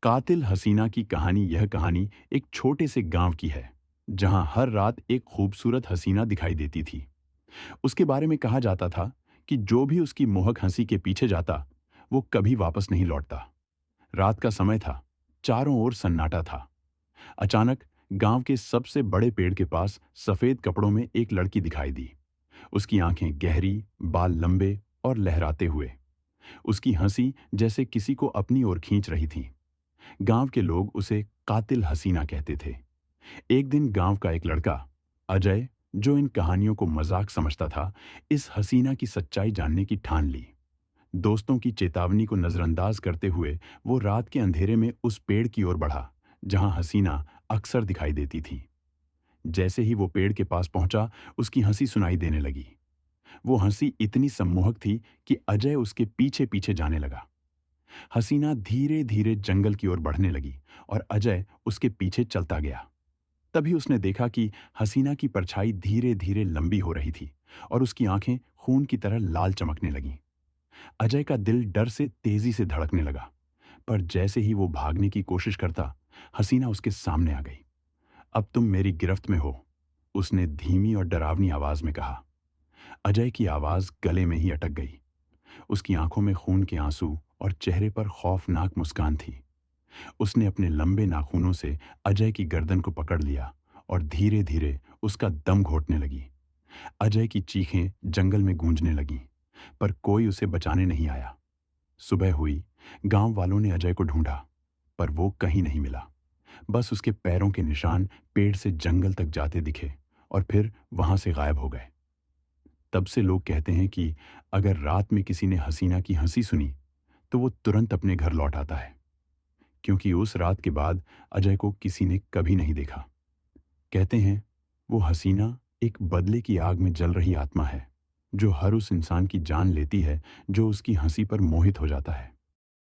कातिल हसीना की कहानी। यह कहानी एक छोटे से गांव की है जहां हर रात एक खूबसूरत हसीना दिखाई देती थी। उसके बारे में कहा जाता था कि जो भी उसकी मोहक हंसी के पीछे जाता वो कभी वापस नहीं लौटता। रात का समय था, चारों ओर सन्नाटा था। अचानक गांव के सबसे बड़े पेड़ के पास सफेद कपड़ों में एक लड़की दिखाई दी। उसकी आंखें गहरी, बाल लंबे और लहराते हुए। उसकी हंसी जैसे किसी को अपनी ओर खींच रही थी। गांव के लोग उसे कातिल हसीना कहते थे। एक दिन गांव का एक लड़का, अजय, जो इन कहानियों को मजाक समझता था, इस हसीना की सच्चाई जानने की ठान ली। दोस्तों की चेतावनी को नजरअंदाज करते हुए वो रात के अंधेरे में उस पेड़ की ओर बढ़ा जहां हसीना अक्सर दिखाई देती थी। जैसे ही वो पेड़ के पास पहुंचा, उसकी हंसी सुनाई देने लगी। वो हंसी इतनी सम्मोहक थी कि अजय उसके पीछे पीछे जाने लगा। हसीना धीरे धीरे जंगल की ओर बढ़ने लगी और अजय उसके पीछे चलता गया। तभी उसने देखा कि हसीना की परछाई धीरे धीरे लंबी हो रही थी और उसकी आंखें खून की तरह लाल चमकने लगीं। अजय का दिल डर से तेजी से धड़कने लगा, पर जैसे ही वो भागने की कोशिश करता, हसीना उसके सामने आ गई। अब तुम मेरी गिरफ्त में हो, उसने धीमी और डरावनी आवाज में कहा। अजय की आवाज गले में ही अटक गई। उसकी आंखों में खून के आंसू और चेहरे पर खौफनाक मुस्कान थी। उसने अपने लंबे नाखूनों से अजय की गर्दन को पकड़ लिया और धीरे धीरे उसका दम घोटने लगी। अजय की चीखें जंगल में गूंजने लगीं, पर कोई उसे बचाने नहीं आया। सुबह हुई। गांव वालों ने अजय को ढूंढा, पर वो कहीं नहीं मिला। बस उसके पैरों के निशान पेड़ से जंगल तक जाते दिखे और फिर वहां से गायब हो गए। तब से लोग कहते हैं कि अगर रात में किसी ने हसीना की हंसी सुनी तो वो तुरंत अपने घर लौट आता है, क्योंकि उस रात के बाद अजय को किसी ने कभी नहीं देखा। कहते हैं वो हसीना एक बदले की आग में जल रही आत्मा है, जो हर उस इंसान की जान लेती है जो उसकी हंसी पर मोहित हो जाता है।